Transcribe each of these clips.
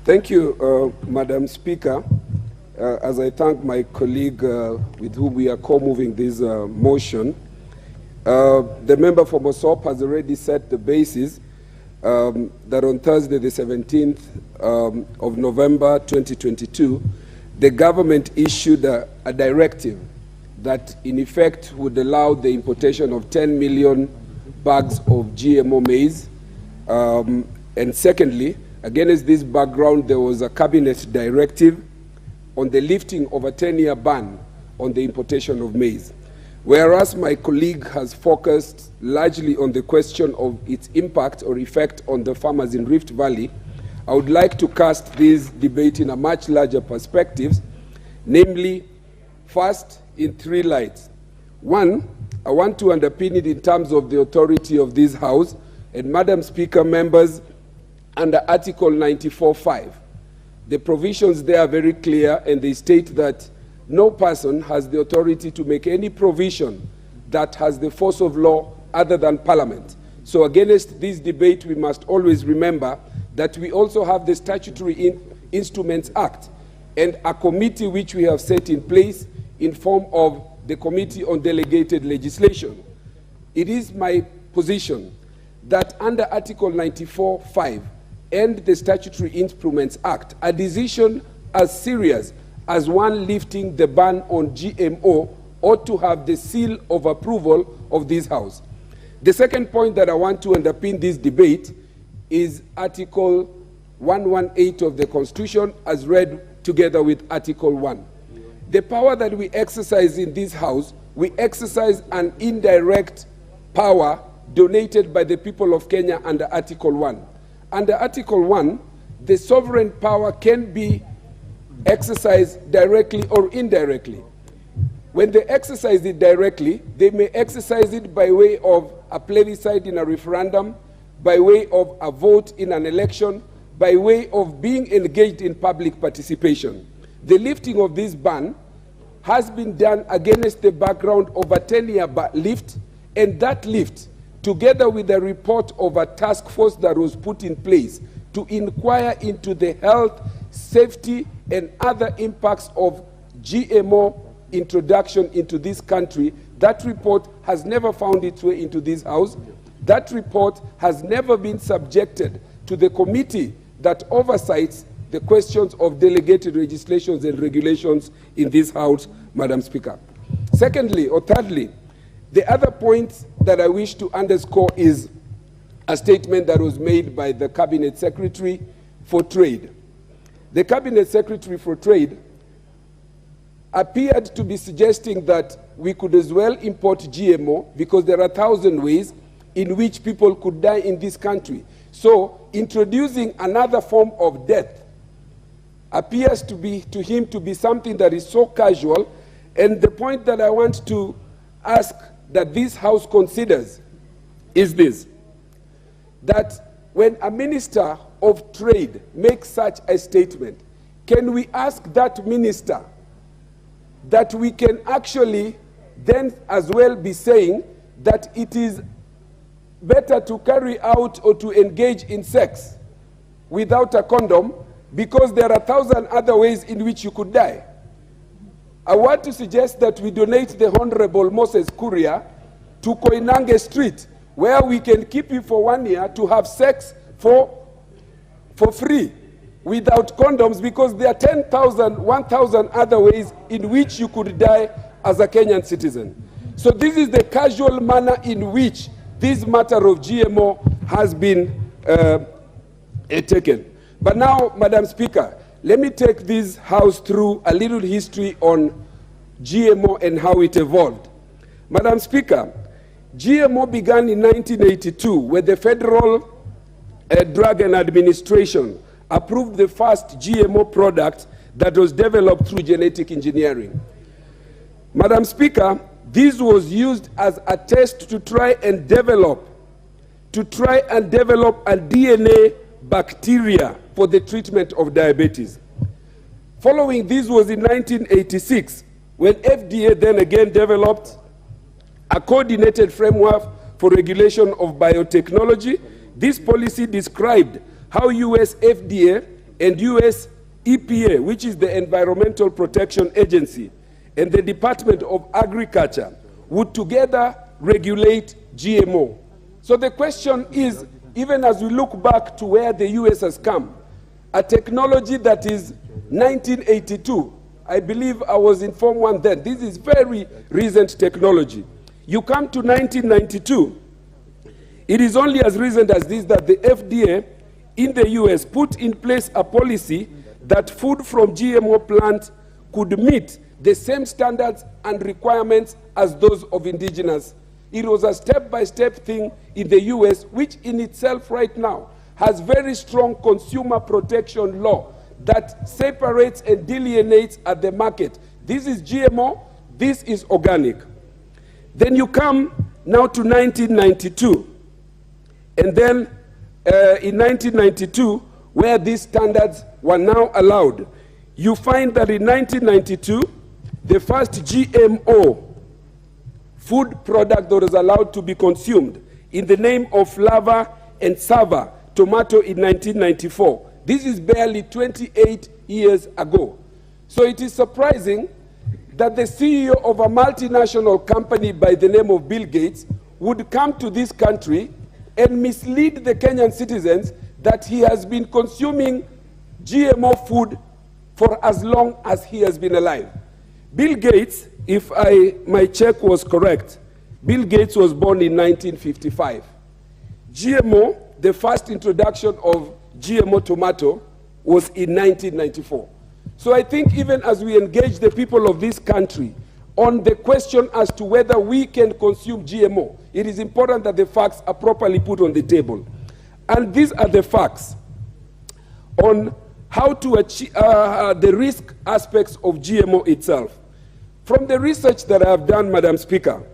Thank you, Madam Speaker. As I thank my colleague with whom we are co-moving this motion, the member for Mosop has already set the basis that on Thursday, the 17th of November 2022, the government issued a directive that in effect would allow the importation of 10 million bags of GMO maize. And secondly, against this background, there was a cabinet directive on the lifting of a 10-year ban on the importation of maize. Whereas my colleague has focused largely on the question of its impact or effect on the farmers in Rift Valley, I would like to cast this debate in a much larger perspective, namely, first, in three lights. One, I want to underpin it in terms of the authority of this House, and Madam Speaker, members, under Article 94(5). The provisions there are very clear, and they state that no person has the authority to make any provision that has the force of law other than Parliament. So against this debate, we must always remember that we also have the Statutory Instruments Act and a committee which we have set in place in form of the Committee on Delegated Legislation. It is my position that under Article 94(5) and the Statutory Instruments Act, a decision as serious as one lifting the ban on GMO ought to have the seal of approval of this House. The second point that I want to underpin this debate is Article 118 of the Constitution as read together with Article 1. The power that we exercise in this House, we exercise an indirect power donated by the people of Kenya under Article 1. Under Article 1, the sovereign power can be exercised directly or indirectly. When they exercise it directly, they may exercise it by way of a plebiscite in a referendum, by way of a vote in an election, by way of being engaged in public participation. The lifting of this ban has been done against the background of a 10-year lift, and that lift, together with the report of a task force that was put in place to inquire into the health, safety, and other impacts of GMO introduction into this country, that report has never found its way into this House. That report has never been subjected to the committee that oversights the questions of delegated legislations and regulations in this House, Madam Speaker. Secondly, or thirdly, the other point that I wish to underscore is a statement that was made by the Cabinet Secretary for Trade. The Cabinet Secretary for Trade appeared to be suggesting that we could as well import GMO because there are 1,000 ways in which people could die in this country. So introducing another form of death appears to him to be something that is so casual. And the point that I want to ask that this House considers is this, that when a Minister of Trade makes such a statement, can we ask that minister that we can actually then as well be saying that it is better to carry out or to engage in sex without a condom because there are 1,000 other ways in which you could die? I want to suggest that we donate the Honorable Moses Kuria to KOINANGE Street, where we can keep you for 1 year to have sex for free without condoms, because there are 10,000, 1,000 other ways in which you could die as a Kenyan citizen. So this is the casual manner in which this matter of GMO has been taken. But now, Madam Speaker, let me take this House through a little history on GMO and how it evolved. Madam Speaker, GMO began in 1982 when the Federal Drug and Administration approved the first GMO product that was developed through genetic engineering. Madam Speaker, this was used as a test to try and develop a DNA bacteria for the treatment of diabetes. Following this was in 1986, when FDA then again developed a coordinated framework for regulation of biotechnology. This policy described how US FDA and US EPA, which is the Environmental Protection Agency, and the Department of Agriculture would together regulate GMO. So the question is, even as we look back to where the US has come, a technology that is 1982, I believe I was in Form 1 then. This is very recent technology. You come to 1992, it is only as recent as this that the FDA in the US put in place a policy that food from GMO plants could meet the same standards and requirements as those of indigenous. It was a step-by-step thing in the US, which in itself right now has very strong consumer protection law that separates and delineates at the market. This is GMO, this is organic. Then you come now to 1992. And then in 1992, where these standards were now allowed, you find that in 1992, the first GMO food product that was allowed to be consumed in the name of Flava and Sava tomato in 1994. This is barely 28 years ago. So it is surprising that the CEO of a multinational company by the name of Bill Gates would come to this country and mislead the Kenyan citizens that he has been consuming GMO food for as long as he has been alive. Bill Gates, if my check was correct, Bill Gates was born in 1955. GMO, the first introduction of GMO tomato, was in 1994. So I think even as we engage the people of this country on the question as to whether we can consume GMO, it is important that the facts are properly put on the table. And these are the facts on how to achieve the risk aspects of GMO itself. From the research that I have done, Madam Speaker,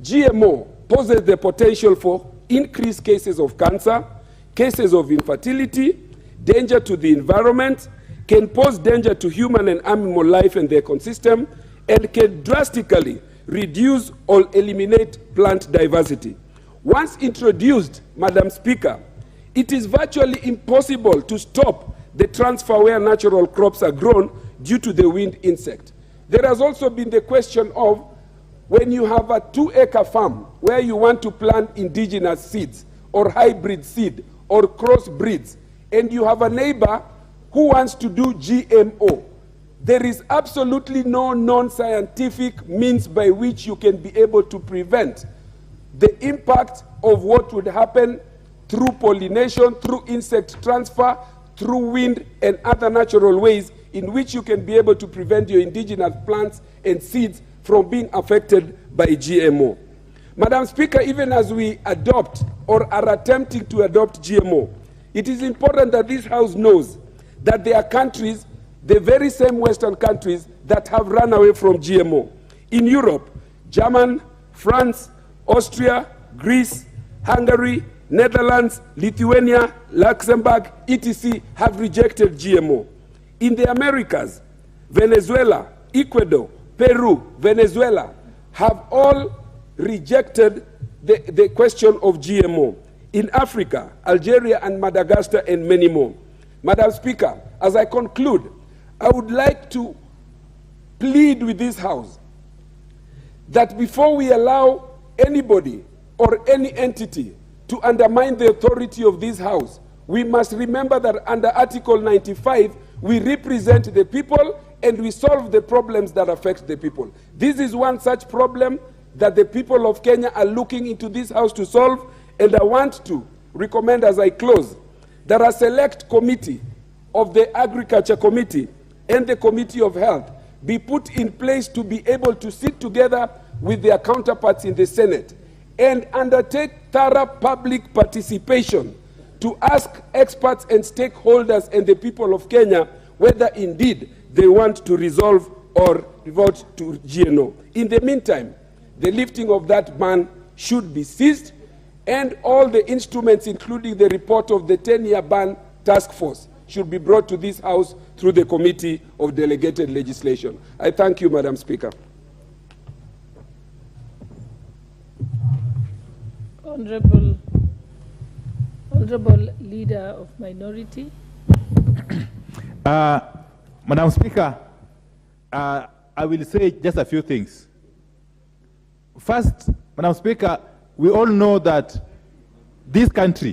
GMO poses the potential for increased cases of cancer, cases of infertility, danger to the environment, can pose danger to human and animal life and the ecosystem, and can drastically reduce or eliminate plant diversity. Once introduced, Madam Speaker, it is virtually impossible to stop the transfer where natural crops are grown due to the wind insect. There has also been the question of when you have a 2-acre farm where you want to plant indigenous seeds or hybrid seed or crossbreeds, and you have a neighbor who wants to do GMO. There is absolutely no non-scientific means by which you can be able to prevent the impact of what would happen through pollination, through insect transfer, through wind and other natural ways in which you can be able to prevent your indigenous plants and seeds from being affected by GMO. Madam Speaker, even as we adopt or are attempting to adopt GMO, it is important that this House knows that there are countries, the very same Western countries, that have run away from GMO. In Europe, Germany, France, Austria, Greece, Hungary, Netherlands, Lithuania, Luxembourg, etc. have rejected GMO. In the Americas, Venezuela, Ecuador, Peru, Venezuela have all rejected the question of GMO. In Africa, Algeria and Madagascar and many more. Madam Speaker, as I conclude, I would like to plead with this House that before we allow anybody or any entity to undermine the authority of this House, we must remember that under Article 95, we represent the people and we solve the problems that affect the people. This is one such problem that the people of Kenya are looking into this House to solve, and I want to recommend as I close that a select committee of the Agriculture Committee and the Committee of Health be put in place to be able to sit together with their counterparts in the Senate and undertake thorough public participation to ask experts and stakeholders and the people of Kenya whether indeed they want to resolve or vote to GMO. In the meantime, the lifting of that ban should be ceased, and all the instruments, including the report of the 10-year ban task force, should be brought to this House through the Committee of Delegated Legislation. I thank you, Madam Speaker. Honorable Leader of Minority. Madam Speaker, I will say just a few things. First, Madam Speaker, we all know that this country